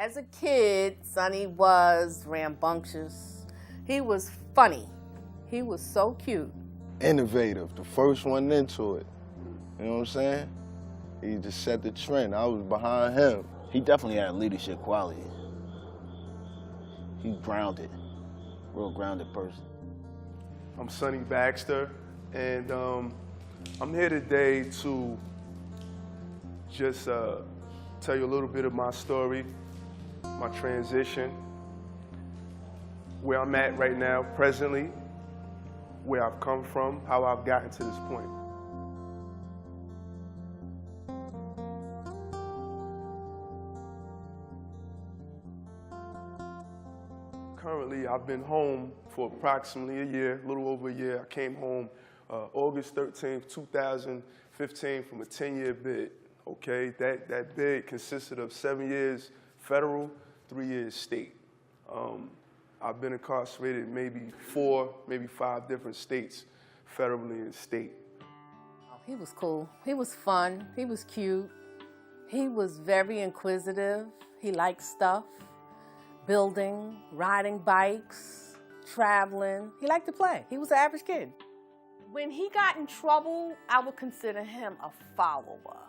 As a kid, Sonny was rambunctious. He was funny. He was so cute. Innovative, the first one into it. You know what I'm saying? He just set the trend. I was behind him. He definitely had leadership quality. He's grounded, real grounded person. I'm Sonny Baxter, and I'm here today to just tell you a little bit of my story, my transition, where I'm at right now, presently, where I've come from, how I've gotten to this point. Currently, I've been home for approximately a year, a little over a year. I came home August 13th, 2015 from a 10-year bid, okay? That bid consisted of 7 years federal, 3 years state. I've been incarcerated maybe 4, maybe 5 different states, federally and state. Oh, he was cool. He was fun. He was cute. He was very inquisitive. He liked stuff. Building, riding bikes, traveling. He liked to play. He was an average kid. When he got in trouble, I would consider him a follower.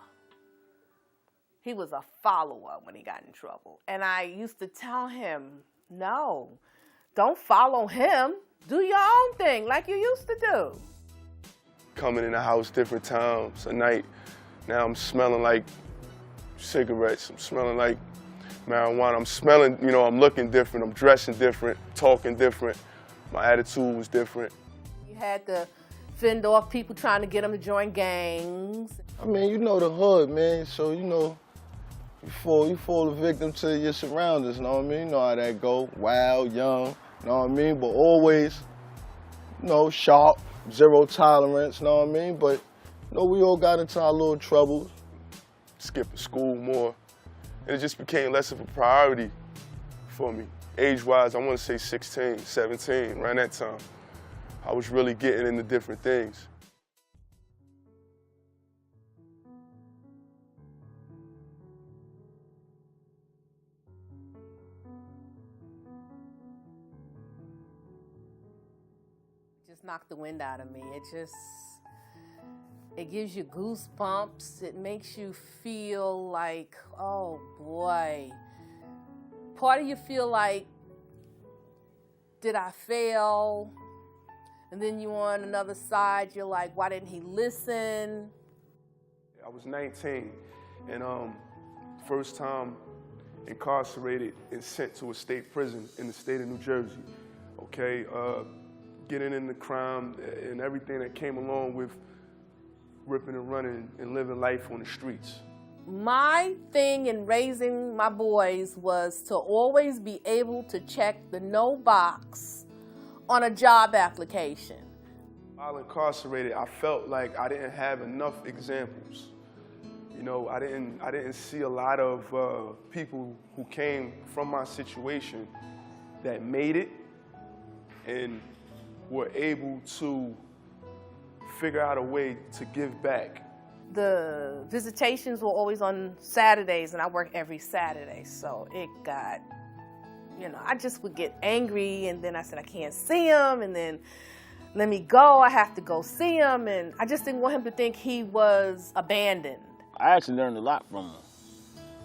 He was a follower when he got in trouble. And I used to tell him, no, don't follow him. Do your own thing like you used to do. Coming in the house different times a night. Now I'm smelling like cigarettes. I'm smelling like marijuana. I'm smelling, you know, I'm looking different. I'm dressing different, talking different. My attitude was different. You had to fend off people trying to get him to join gangs. I mean, you know the hood, man, so you know, you fall a victim to your surroundings, you know what I mean? You know how that go, wild, young, you know what I mean? But always, you know, sharp, zero tolerance, you know what I mean? But, you know, we all got into our little troubles. Skipping school more. And it just became less of a priority for me. Age-wise, I want to say 16, 17, around that time. I was really getting into different things. Just knocked the wind out of me. It gives you goosebumps. It makes you feel like, oh boy. Part of you feel like, did I fail? And then you on another side, you're like, why didn't he listen? I was 19 and first time incarcerated and sent to a state prison in the state of New Jersey, okay? Getting into crime and everything that came along with ripping and running and living life on the streets. My thing in raising my boys was to always be able to check the no box on a job application. While incarcerated, I felt like I didn't have enough examples. You know, I didn't see a lot of people who came from my situation that made it and were able to figure out a way to give back. The visitations were always on Saturdays, and I work every Saturday, so it got, you know, I just would get angry, and then I said, I can't see him, and then let me go, I have to go see him, and I just didn't want him to think he was abandoned. I actually learned a lot from him.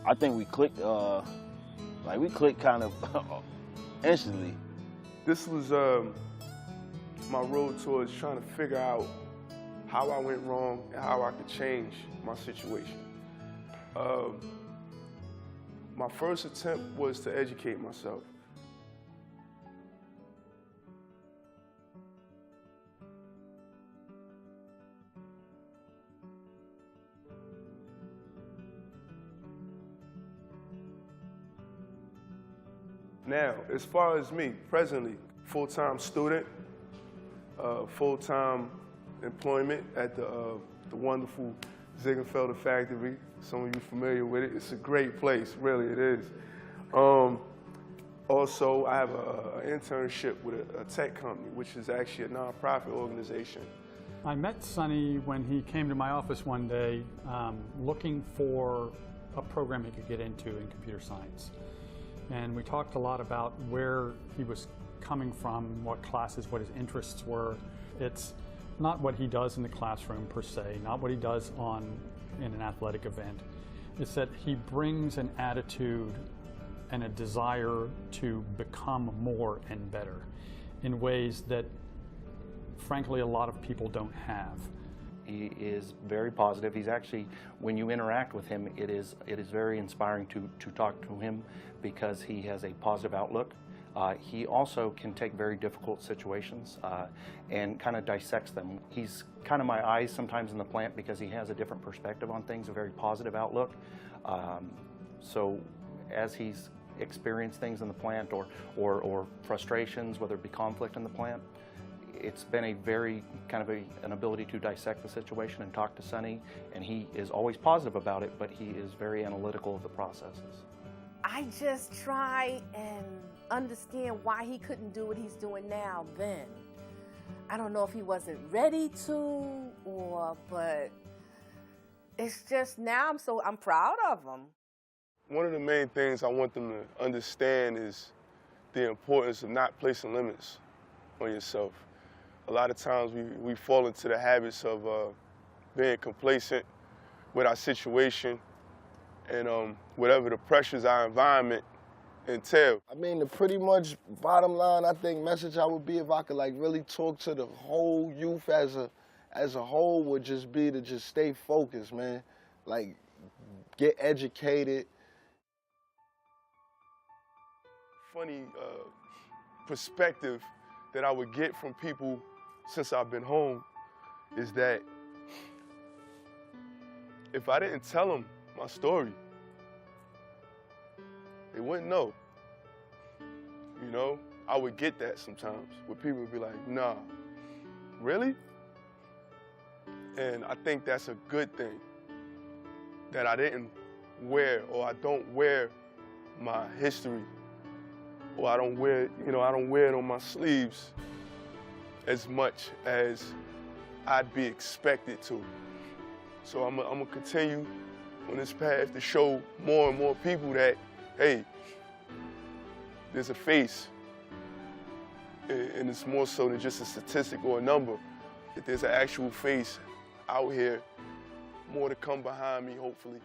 I think we clicked, kind of instantly. This was my road towards trying to figure out how I went wrong and how I could change my situation. My first attempt was to educate myself. Now, as far as me, presently, full-time student, full-time employment at the wonderful Ziegenfelder factory. Some of you familiar with it. It's a great place, really it is. Also, I have an internship with a tech company, which is actually a nonprofit organization. I met Sonny when he came to my office one day looking for a program he could get into in computer science. And we talked a lot about where he was coming from, what classes, what his interests were. It's not what he does in the classroom per se, not what he does in an athletic event. It's that he brings an attitude and a desire to become more and better in ways that, frankly, a lot of people don't have. He is very positive. He's actually, when you interact with him, it is very inspiring to talk to him because he has a positive outlook. He also can take very difficult situations and kind of dissects them. He's kind of my eyes sometimes in the plant because he has a different perspective on things, a very positive outlook. So as he's experienced things in the plant or frustrations, whether it be conflict in the plant, it's been a very kind of an ability to dissect the situation and talk to Sonny, and he is always positive about it, but he is very analytical of the processes. I just try and understand why he couldn't do what he's doing now then. I don't know if he wasn't ready to but it's just now I'm proud of him. One of the main things I want them to understand is the importance of not placing limits on yourself. A lot of times we fall into the habits of being complacent with our situation and whatever the pressures our environment entail. I mean, the pretty much bottom line, I think, message I would be if I could like really talk to the whole youth as a whole would just be to just stay focused, man. Like, get educated. Funny perspective that I would get from people since I've been home is that if I didn't tell them my story, they wouldn't know. You know, I would get that sometimes where people would be like, nah, really? And I think that's a good thing that I didn't wear or I don't wear my history or I don't wear it on my sleeves as much as I'd be expected to. So I'm gonna continue on this path to show more and more people that, hey, there's a face, and it's more so than just a statistic or a number, that there's an actual face out here, more to come behind me, hopefully.